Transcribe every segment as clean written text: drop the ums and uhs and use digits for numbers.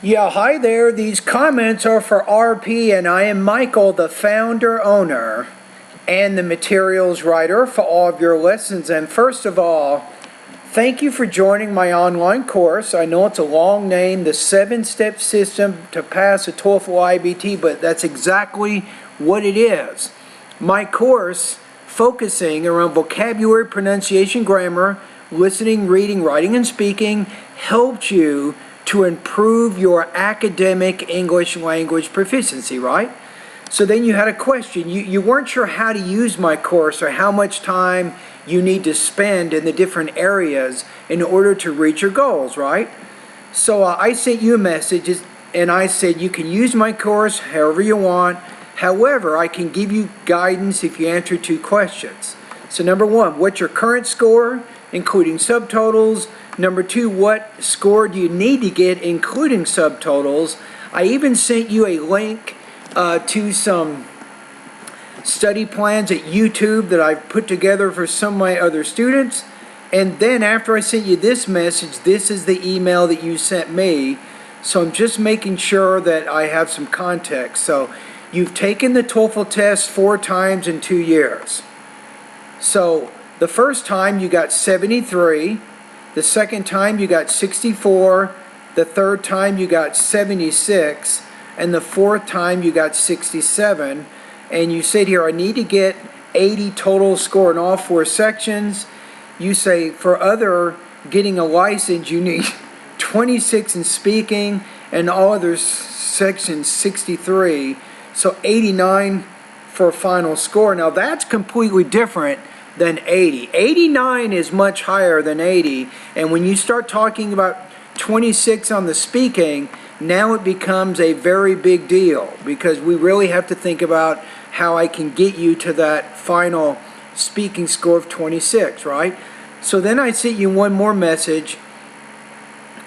Yeah, hi there. These comments are for RP, and I am Michael, the founder, owner, and the materials writer for all of your lessons. And first of all, thank you for joining my online course. I know it's a long name, the 7-step system to pass a TOEFL IBT, but that's exactly what it is. My course focusing around vocabulary, pronunciation, grammar, listening, reading, writing, and speaking helped you to improve your academic English language proficiency, right? So then you had a question. You weren't sure how to use my course or how much time you need to spend in the different areas in order to reach your goals, right? So I sent you a message and I said you can use my course however you want. However, I can give you guidance if you answer 2 questions. So number 1, what's your current score, including subtotals? Number 2, what score do you need to get, including subtotals? I even sent you a link to some study plans at YouTube that I've put together for some of my other students. And then after I sent you this message, this is the email that you sent me. So I'm just making sure that I have some context. So you've taken the TOEFL test 4 times in 2 years. So the first time you got 73. The second time you got 64, the third time you got 76, and the fourth time you got 67. And you said here, I need to get 80 total score in all 4 sections. You say for other getting a license, you need 26 in speaking and all other sections 63. So 89 for a final score. Now that's completely different than 80. 89 is much higher than 80, and when you start talking about 26 on the speaking, now it becomes a very big deal because we really have to think about how I can get you to that final speaking score of 26, right? So then I sent you one more message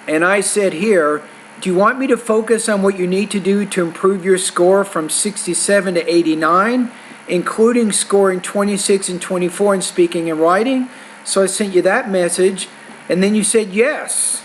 and I said here, do you want me to focus on what you need to do to improve your score from 67 to 89? Including scoring 26 and 24 in speaking and writing? So I sent you that message, and then you said yes.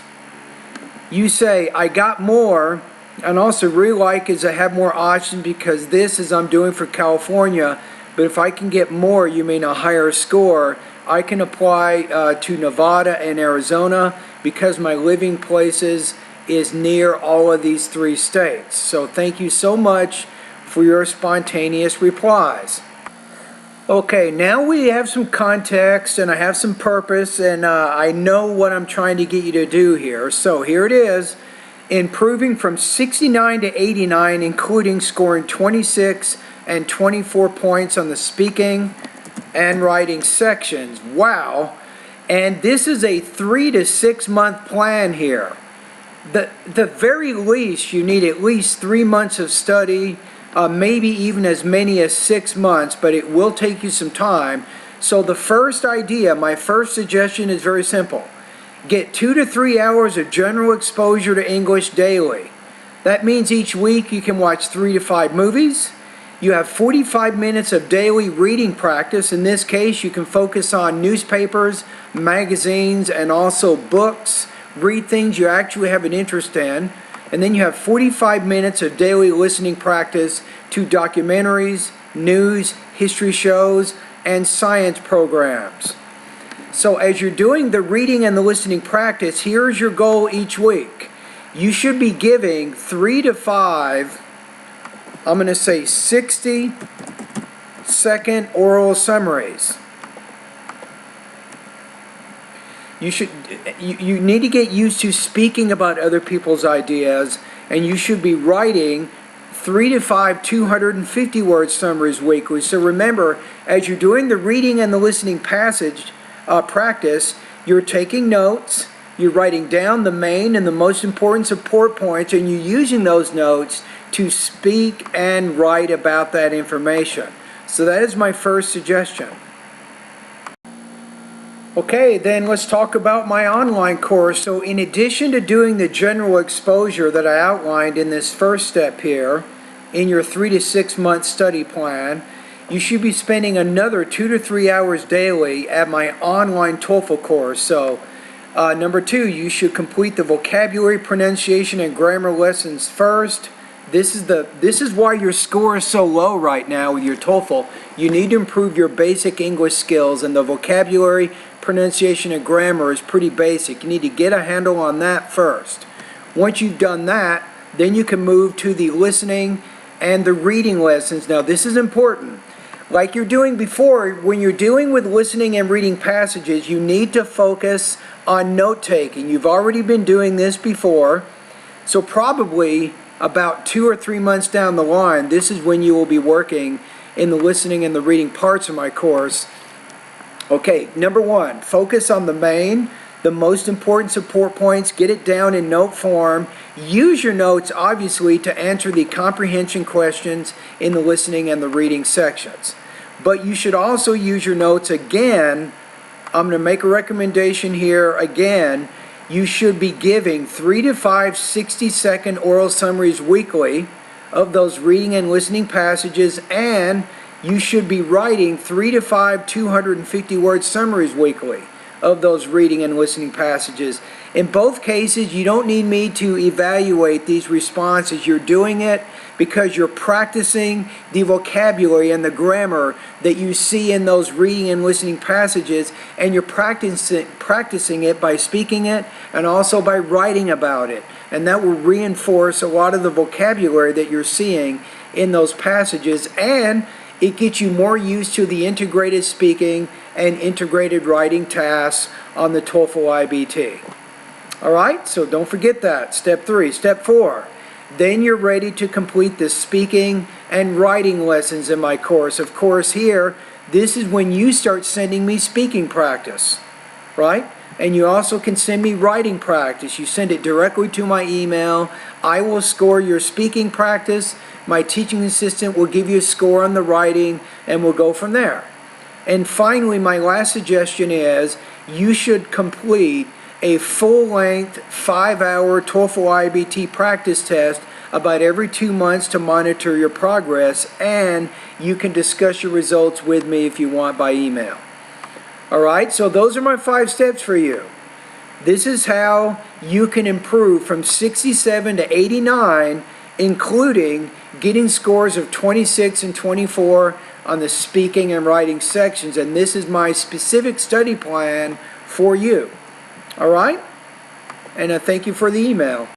You say, I got more, and also really like is I have more options because this is I'm doing for California, but if I can get more, you mean a higher score, I can apply to Nevada and Arizona because my living places is near all of these 3 states. So thank you so much for your spontaneous replies. Okay, now we have some context and I have some purpose and I know what I'm trying to get you to do here. So here it is, improving from 69 to 89, including scoring 26 and 24 points on the speaking and writing sections. Wow. And this is a 3 to 6 month plan here. The very least, you need at least 3 months of study, maybe even as many as 6 months, but it will take you some time. So the first idea, my first suggestion is very simple. Get 2 to 3 hours of general exposure to English daily. That means each week you can watch 3 to 5 movies. You have 45 minutes of daily reading practice. In this case, you can focus on newspapers, magazines, and also books. Read things you actually have an interest in. And then you have 45 minutes of daily listening practice to documentaries, news, history shows, and science programs. So as you're doing the reading and the listening practice, here's your goal each week. You should be giving 3 to 5, I'm going to say 60-second oral summaries. You need to get used to speaking about other people's ideas, and you should be writing 3 to 5 250-word summaries weekly. So remember, as you're doing the reading and the listening practice, you're taking notes, you're writing down the main and the most important support points, and you're using those notes to speak and write about that information. So that is my first suggestion. Okay, then let's talk about my online course. So in addition to doing the general exposure that I outlined in this first step here, in your 3 to 6 month study plan, you should be spending another 2 to 3 hours daily at my online TOEFL course. So Number 2, you should complete the vocabulary, pronunciation, and grammar lessons first. This is why your score is so low right now with your TOEFL. You need to improve your basic English skills, and the vocabulary, pronunciation, and grammar is pretty basic. You need to get a handle on that first. Once you've done that, then you can move to the listening and the reading lessons. Now, this is important. Like you're doing before, when you're dealing with listening and reading passages, you need to focus on note-taking. You've already been doing this before, so probably about 2 or 3 months down the line, this is when you will be working in the listening and the reading parts of my course. Okay, number 1, focus on the most important support points. Get it down in note form. Use your notes, obviously, to answer the comprehension questions in the listening and the reading sections. But you should also use your notes again. I'm going to make a recommendation here again. You should be giving 3 to 5 60-second oral summaries weekly of those reading and listening passages, and you should be writing 3 to 5 250-word summaries weekly of those reading and listening passages. In both cases, you don't need me to evaluate these responses. You're doing it because you're practicing the vocabulary and the grammar that you see in those reading and listening passages, and you're practicing it by speaking it and also by writing about it. And that will reinforce a lot of the vocabulary that you're seeing in those passages, and it gets you more used to the integrated speaking and integrated writing tasks on the TOEFL IBT. Alright, so don't forget that. Step 3. Step 4. Then you're ready to complete the speaking and writing lessons in my course. Of course, here, this is when you start sending me speaking practice, right? And you also can send me writing practice. You send it directly to my email. I will score your speaking practice. My teaching assistant will give you a score on the writing, and we'll go from there. And finally, my last suggestion is you should complete a full-length 5-hour TOEFL IBT practice test about every 2 months to monitor your progress, and you can discuss your results with me if you want by email. Alright, so those are my 5 steps for you. This is how you can improve from 67 to 89, including getting scores of 26 and 24 on the speaking and writing sections, and this is my specific study plan for you. Alright? And I thank you for the email.